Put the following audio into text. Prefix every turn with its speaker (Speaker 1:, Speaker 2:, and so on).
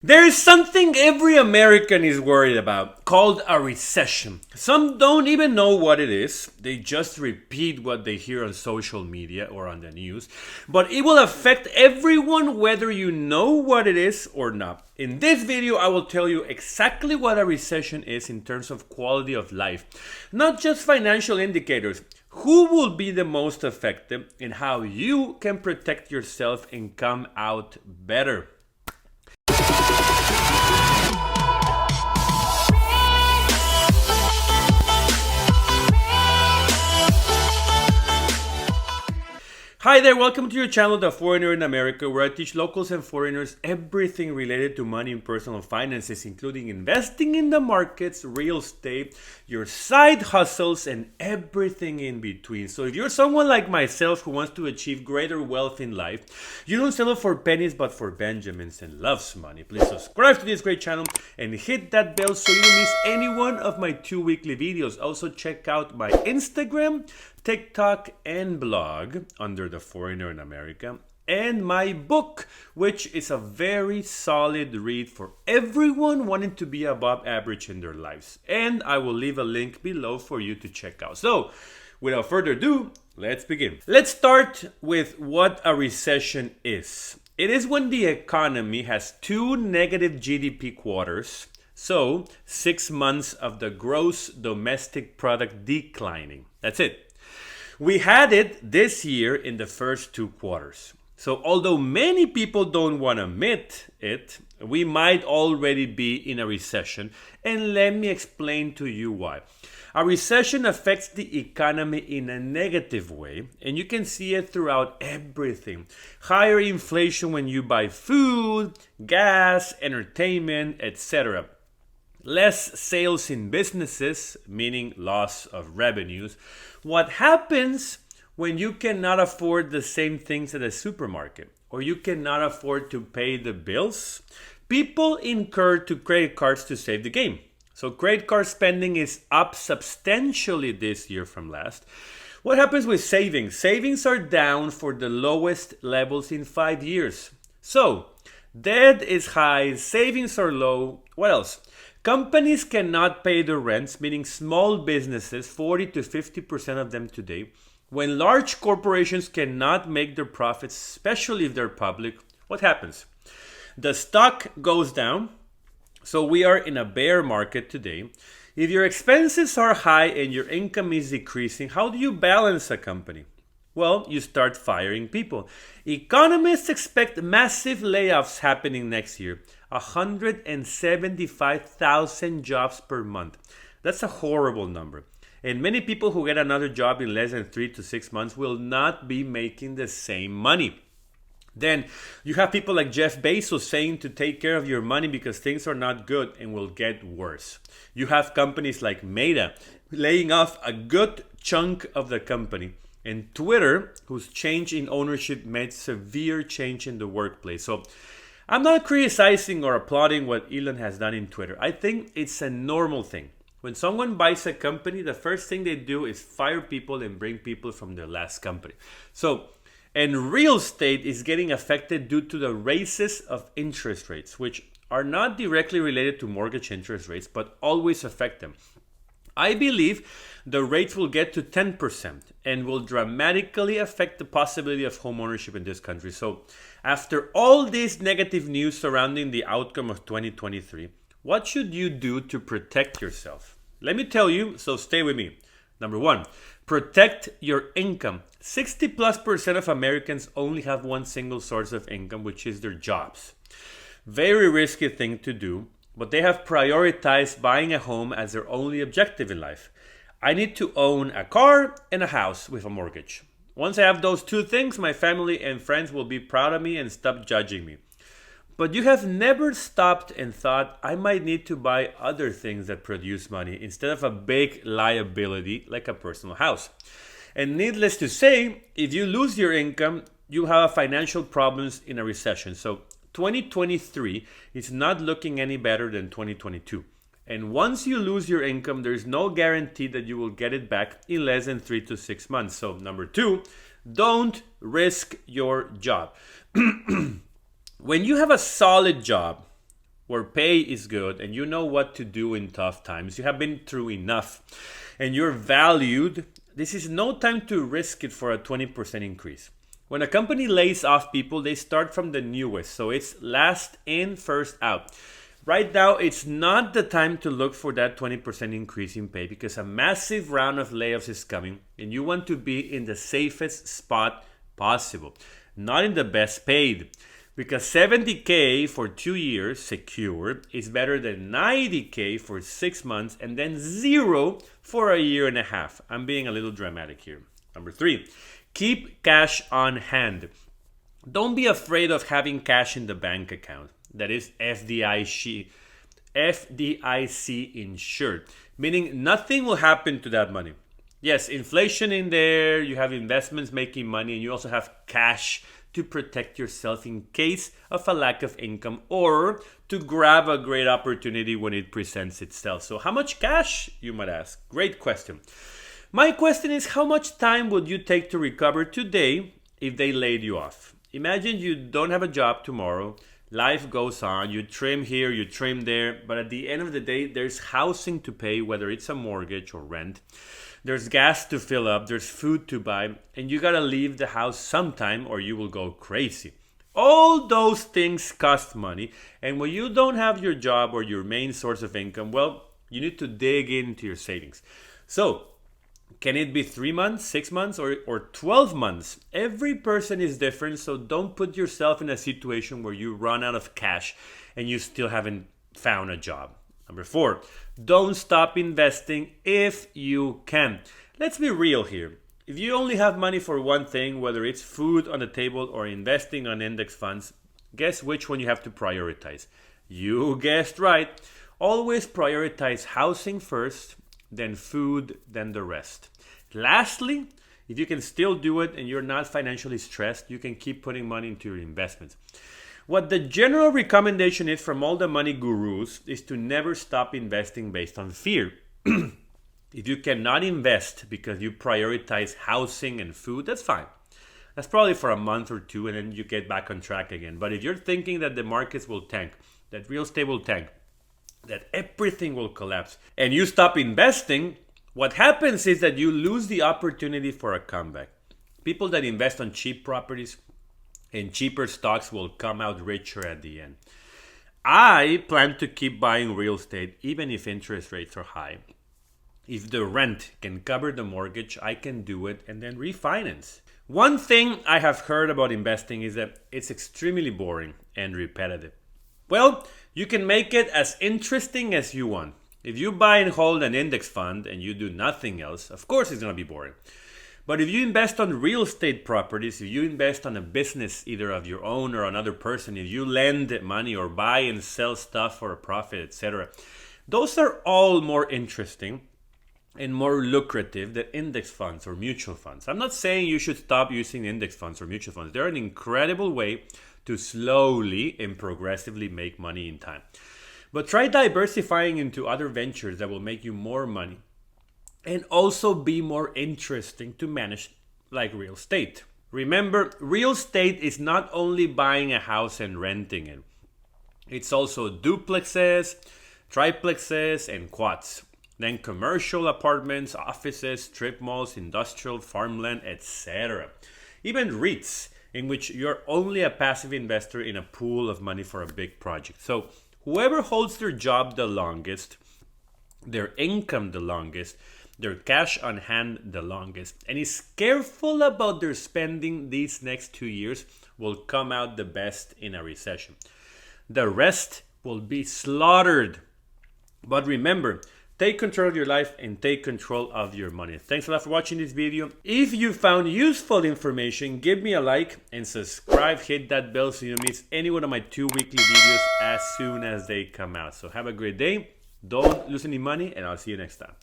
Speaker 1: There is something every American is worried about called a recession. Some don't even know what it is. They just repeat what they hear on social media or on the news. But it will affect everyone whether you know what it is or not. In this video, I will tell you exactly what a recession is in terms of quality of life. Not just financial indicators. Who will be the most affected and how you can protect yourself and come out better. Hi there, welcome to your channel, The Foreigner in America, where I teach locals and foreigners everything related to money and personal finances, including investing in the markets, real estate, your side hustles, and everything in between. So if you're someone like myself who wants to achieve greater wealth in life, you don't settle for pennies but for Benjamins and loves money, please subscribe to this great channel and hit that bell so you don't miss any one of my 2 weekly videos. Also check out my Instagram, TikTok, and blog under The Foreigner in America, and my book, which is a very solid read for everyone wanting to be above average in their lives. And I will leave a link below for you to check out. So, without further ado, let's begin. Let's start with what a recession is. It is when the economy has 2 negative GDP quarters, so 6 months of the gross domestic product declining. That's it. We had it this year in the first 2 quarters. So although many people don't want to admit it, we might already be in a recession. And let me explain to you why. A recession affects the economy in a negative way, and you can see it throughout everything. Higher inflation when you buy food, gas, entertainment, etc. Less sales in businesses, meaning loss of revenues. What happens when you cannot afford the same things at a supermarket or you cannot afford to pay the bills? People incur to credit cards to save the game. So credit card spending is up substantially this year from last. What happens with savings? Savings are down for the lowest levels in 5 years. So debt is high, savings are low. What else? Companies cannot pay their rents, meaning small businesses, 40 to 50% of them today. When large corporations cannot make their profits, especially if they're public, what happens? The stock goes down. So we are in a bear market today. If your expenses are high and your income is decreasing, how do you balance a company? Well, you start firing people. Economists expect massive layoffs happening next year. 175,000 jobs per month. That's a horrible number. And many people who get another job in less than 3 to 6 months will not be making the same money. Then you have people like Jeff Bezos saying to take care of your money because things are not good and will get worse. You have companies like Meta laying off a good chunk of the company. And Twitter, whose change in ownership made severe change in the workplace. So I'm not criticizing or applauding what Elon has done in Twitter. I think it's a normal thing. When someone buys a company, the first thing they do is fire people and bring people from their last company. And real estate is getting affected due to the raises of interest rates, which are not directly related to mortgage interest rates, but always affect them. I believe the rates will get to 10% and will dramatically affect the possibility of home ownership in this country. So after all this negative news surrounding the outcome of 2023, what should you do to protect yourself? Let me tell you, so stay with me. Number 1, protect your income. 60+% of Americans only have one single source of income, which is their jobs. Very risky thing to do. But they have prioritized buying a home as their only objective in life. I need to own a car and a house with a mortgage. Once I have those 2 things, my family and friends will be proud of me and stop judging me. But you have never stopped and thought, I might need to buy other things that produce money instead of a big liability like a personal house. And needless to say, if you lose your income, you have financial problems in a recession. So 2023 is not looking any better than 2022. And once you lose your income, there's no guarantee that you will get it back in less than 3 to 6 months. So number 2, don't risk your job. When you have a solid job, where pay is good and you know what to do in tough times, you have been through enough, and you're valued, this is no time to risk it for a 20% increase. When a company lays off people, they start from the newest, so it's last in, first out. Right now, it's not the time to look for that 20% increase in pay because a massive round of layoffs is coming and you want to be in the safest spot possible, not in the best paid. Because 70K for 2 years secure is better than 90K for 6 months and then 0 for a year and a half. I'm being a little dramatic here. Number 3, keep cash on hand. Don't be afraid of having cash in the bank account. That is FDIC insured, meaning nothing will happen to that money. Yes, inflation in there, you have investments making money, and you also have cash to protect yourself in case of a lack of income or to grab a great opportunity when it presents itself. So how much cash, you might ask? Great question. My question is, how much time would you take to recover today if they laid you off? Imagine you don't have a job tomorrow. Life goes on, you trim here, you trim there, but at the end of the day, there's housing to pay, whether it's a mortgage or rent. There's gas to fill up, there's food to buy, and you gotta leave the house sometime or you will go crazy. All those things cost money, and when you don't have your job or your main source of income, well, you need to dig into your savings. So, can it be 3 months, 6 months, or 12 months? Every person is different, so don't put yourself in a situation where you run out of cash and you still haven't found a job. Number 4, don't stop investing if you can. Let's be real here. If you only have money for one thing, whether it's food on the table or investing on index funds, guess which one you have to prioritize? You guessed right. Always prioritize housing first, then food, then the rest. Lastly, if you can still do it and you're not financially stressed, you can keep putting money into your investments. What the general recommendation is from all the money gurus is to never stop investing based on fear. If you cannot invest because you prioritize housing and food, that's fine. That's probably for a month or two and then you get back on track again. But if you're thinking that the markets will tank, that real estate will tank, that everything will collapse, and you stop investing, what happens is that you lose the opportunity for a comeback. People that invest on cheap properties and cheaper stocks will come out richer at the end. I plan to keep buying real estate even if interest rates are high. If the rent can cover the mortgage, I can do it and then refinance. One thing I have heard about investing is that it's extremely boring and repetitive. Well, you can make it as interesting as you want. If you buy and hold an index fund and you do nothing else, of course it's going to be boring. But if you invest on real estate properties, if you invest on a business either of your own or another person, if you lend money or buy and sell stuff for a profit, etc., those are all more interesting and more lucrative than index funds or mutual funds. I'm not saying you should stop using index funds or mutual funds. They're an incredible way to slowly and progressively make money in time. But try diversifying into other ventures that will make you more money and also be more interesting to manage, like real estate. Remember, real estate is not only buying a house and renting it. It's also duplexes, triplexes, and quads. Then commercial apartments, offices, strip malls, industrial, farmland, etc. Even REITs, in which you're only a passive investor in a pool of money for a big project. So whoever holds their job the longest, their income the longest, their cash on hand the longest, and is careful about their spending these next 2 years will come out the best in a recession. The rest will be slaughtered. But remember, take control of your life and take control of your money. Thanks a lot for watching this video. If you found useful information, give me a like and subscribe. Hit that bell so you don't miss any one of my 2 weekly videos as soon as they come out. So have a great day. Don't lose any money and I'll see you next time.